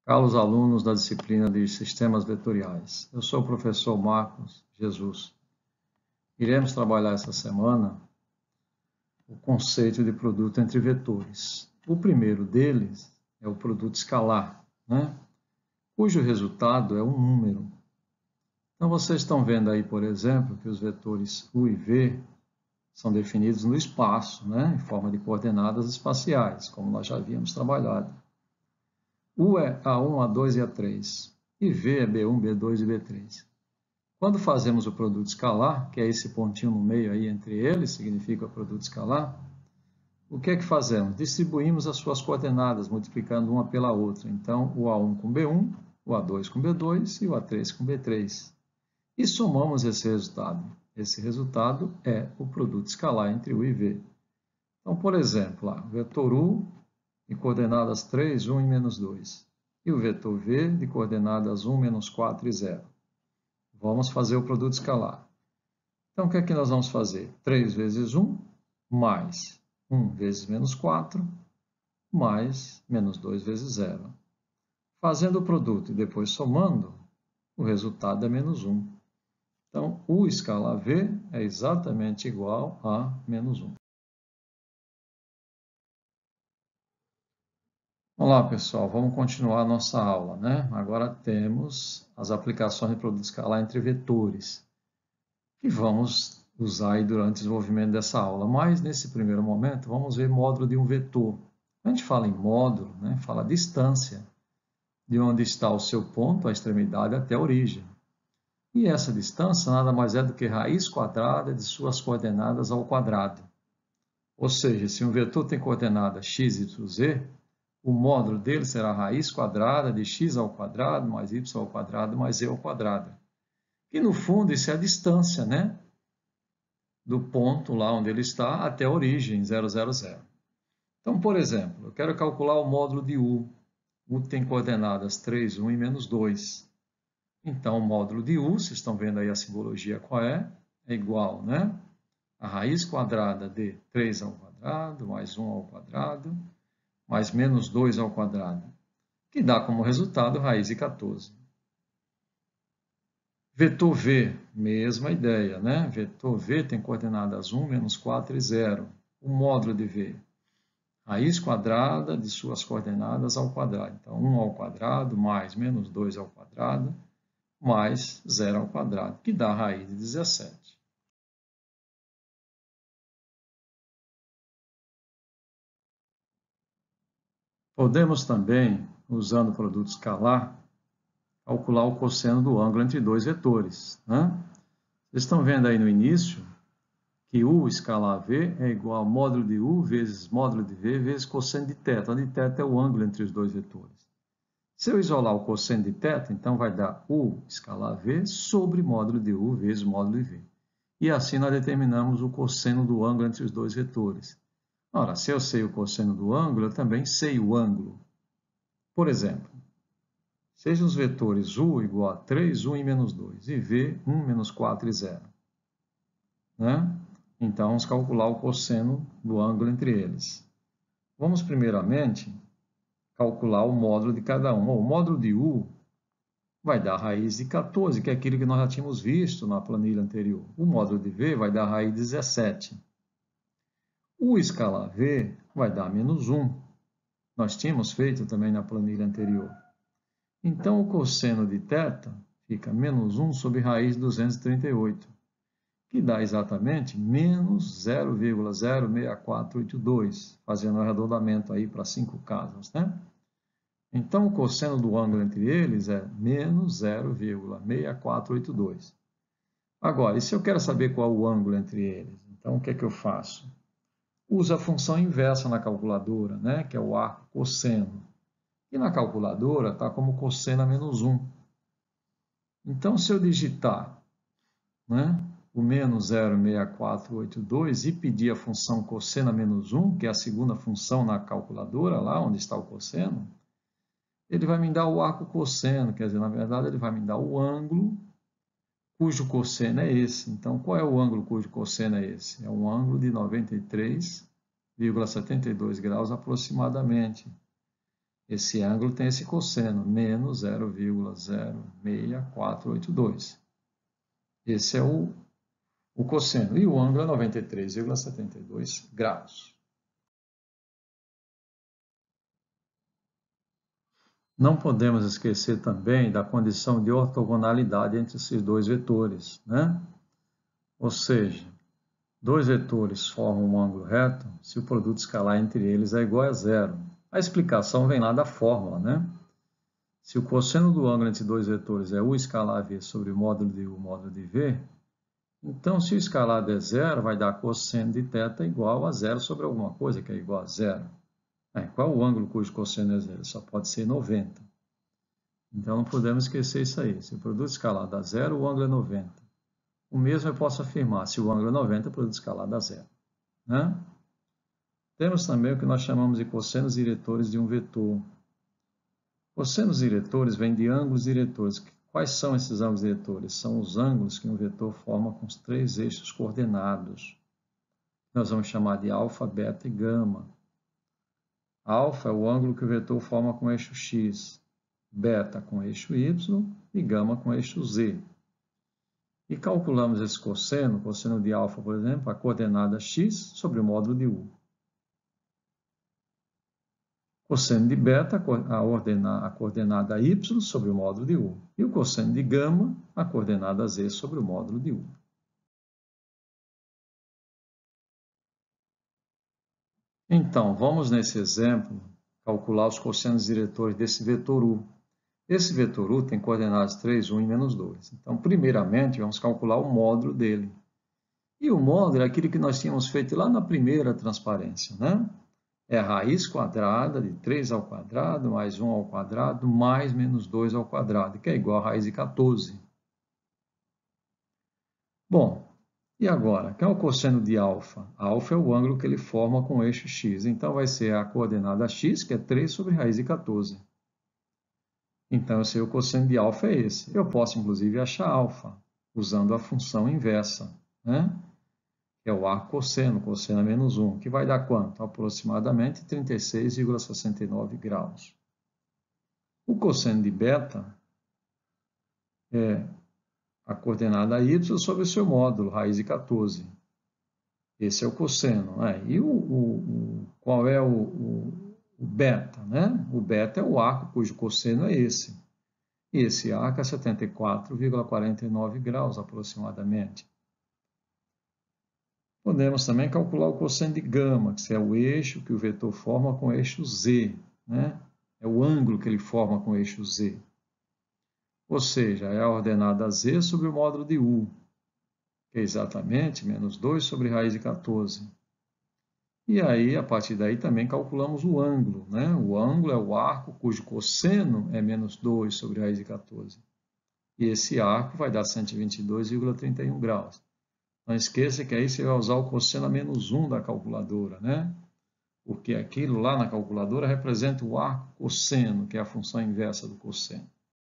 Caros alunos da disciplina de Sistemas Vetoriais, eu sou o professor Marcos Jesus. Iremos trabalhar essa semana o conceito de produto entre vetores. O primeiro deles é o produto escalar, cujo resultado é um número. Então, vocês estão vendo aí, por exemplo, que os vetores U e V são definidos no espaço, em forma de coordenadas espaciais, como nós já havíamos trabalhado. U é A1, A2 e A3, e V é B1, B2 e B3. Quando fazemos o produto escalar, que é esse pontinho no meio aí entre eles, significa produto escalar, o que é que fazemos? Distribuímos as suas coordenadas, multiplicando uma pela outra. Então, o A1 com B1, o A2 com B2 e o A3 com B3. E somamos esse resultado. Esse resultado é o produto escalar entre U e V. Então, por exemplo, o vetor U de coordenadas 3, 1 e menos 2. E o vetor V de coordenadas 1, menos 4 e 0. Vamos fazer o produto escalar. Então, o que é que nós vamos fazer? 3 vezes 1, mais 1 vezes menos 4, mais menos 2 vezes 0. Fazendo o produto e depois somando, o resultado é menos 1. Então, U escalar V é exatamente igual a menos 1. Olá, pessoal. Vamos continuar a nossa aula, Agora temos as aplicações de produto escalar entre vetores, que vamos usar aí durante o desenvolvimento dessa aula. Mas, nesse primeiro momento, vamos ver módulo de um vetor. Quando a gente fala em módulo, fala a distância de onde está o seu ponto, a extremidade, até a origem. E essa distância nada mais é do que raiz quadrada de suas coordenadas ao quadrado. Ou seja, se um vetor tem coordenada x, y, z, o módulo dele será a raiz quadrada de x ao quadrado mais y ao quadrado mais z ao quadrado. E, no fundo, isso é a distância, do ponto lá onde ele está até a origem, 0, 0, 0. Então, por exemplo, eu quero calcular o módulo de U. U tem coordenadas 3, 1 e menos 2. Então, o módulo de U, vocês estão vendo aí a simbologia qual é? É igual, a raiz quadrada de 3 ao quadrado mais 1 ao quadrado mais menos 2 ao quadrado, que dá como resultado raiz de 14. Vetor V, mesma ideia, Vetor V tem coordenadas 1, menos 4 e 0. O módulo de V, raiz quadrada de suas coordenadas ao quadrado. Então, 1 ao quadrado mais menos 2 ao quadrado mais 0 ao quadrado, que dá raiz de 17. Podemos também, usando o produto escalar, calcular o cosseno do ângulo entre dois vetores. Vocês estão vendo aí no início que U escalar V é igual ao módulo de U vezes módulo de V vezes cosseno de θ, onde θ é o ângulo entre os dois vetores. Se eu isolar o cosseno de θ, então vai dar U escalar V sobre módulo de U vezes módulo de V. E assim nós determinamos o cosseno do ângulo entre os dois vetores. Ora, se eu sei o cosseno do ângulo, eu também sei o ângulo. Por exemplo, sejam os vetores U igual a 3, 1 e menos 2, e V, 1, menos 4 e 0. Então, vamos calcular o cosseno do ângulo entre eles. Vamos, primeiramente, calcular o módulo de cada um. O módulo de U vai dar raiz de 14, que é aquilo que nós já tínhamos visto na planilha anterior. O módulo de V vai dar raiz de 17. U escalar V vai dar menos 1. Nós tínhamos feito também na planilha anterior. Então, o cosseno de θ fica menos 1 sobre raiz de 238, que dá exatamente menos 0,06482, fazendo um arredondamento aí para 5 casas, Então, o cosseno do ângulo entre eles é menos 0,6482. Agora, e se eu quero saber qual é o ângulo entre eles? Então, o que é que eu faço? Uso a função inversa na calculadora, que é o arco cosseno. E na calculadora está como cosseno a menos 1. Então, se eu digitar o menos 0,6482 e pedir a função cosseno a menos 1, que é a segunda função na calculadora, lá onde está o cosseno, ele vai me dar o arco cosseno, quer dizer, na verdade, ele vai me dar o ângulo cujo cosseno é esse. Então, qual é o ângulo cujo cosseno é esse? É um ângulo de 93,72 graus aproximadamente. Esse ângulo tem esse cosseno, menos 0,06482. Esse é o cosseno. E o ângulo é 93,72 graus. Não podemos esquecer também da condição de ortogonalidade entre esses dois vetores, né? Ou seja, dois vetores formam um ângulo reto se o produto escalar entre eles é igual a zero. A explicação vem lá da fórmula, né? Se o cosseno do ângulo entre dois vetores é u escalar v sobre o módulo de u módulo de v, então se o escalar der zero, vai dar cosseno de θ igual a zero sobre alguma coisa que é igual a zero. Qual o ângulo cujo cosseno é zero? Só pode ser 90. Então não podemos esquecer isso aí. Se o produto escalar dá zero, o ângulo é 90. O mesmo eu posso afirmar, se o ângulo é 90, o produto escalar dá zero. Né? Temos também o que nós chamamos de cossenos diretores de um vetor. Cossenos diretores vêm de ângulos diretores. Quais são esses ângulos diretores? São os ângulos que um vetor forma com os três eixos coordenados. Nós vamos chamar de alfa, beta e gama. Alfa é o ângulo que o vetor forma com o eixo x, beta com o eixo y e gama com o eixo z. E calculamos esse cosseno, cosseno de alfa, por exemplo, a coordenada x sobre o módulo de u. Cosseno de beta, a coordenada y sobre o módulo de u. E o cosseno de gama, a coordenada z sobre o módulo de u. Então, vamos nesse exemplo calcular os cossenos diretores desse vetor u. Esse vetor u tem coordenadas 3, 1 e menos 2. Então, primeiramente, vamos calcular o módulo dele. E o módulo é aquilo que nós tínhamos feito lá na primeira transparência, né? É a raiz quadrada de 3 ao quadrado, mais 1 ao quadrado, mais menos 2 ao quadrado, que é igual a raiz de 14. Bom, e agora? Qual é o cosseno de alfa? Alfa é o ângulo que ele forma com o eixo x. Então, vai ser a coordenada x, que é 3 sobre raiz de 14. Então, eu sei o cosseno de alfa é esse. Eu posso, inclusive, achar alfa, usando a função inversa, né? Que é o arco cosseno, cosseno é menos 1, que vai dar quanto? Aproximadamente 36,69 graus. O cosseno de beta é a coordenada y sobre o seu módulo, raiz de 14. Esse é o cosseno. Né? E qual é o beta? Né? O beta é o arco cujo cosseno é esse. E esse arco é 74,49 graus aproximadamente. Podemos também calcular o cosseno de gama, que é o eixo que o vetor forma com o eixo z. Né? É o ângulo que ele forma com o eixo z. Ou seja, é a ordenada z sobre o módulo de u, que é exatamente menos 2 sobre raiz de 14. E aí, a partir daí, também calculamos o ângulo. Né? O ângulo é o arco cujo cosseno é menos 2 sobre raiz de 14. E esse arco vai dar 122,31 graus. Não esqueça que aí você vai usar o cosseno a menos 1 da calculadora, né? Porque aquilo lá na calculadora representa o arco cosseno, que é a função inversa do cosseno.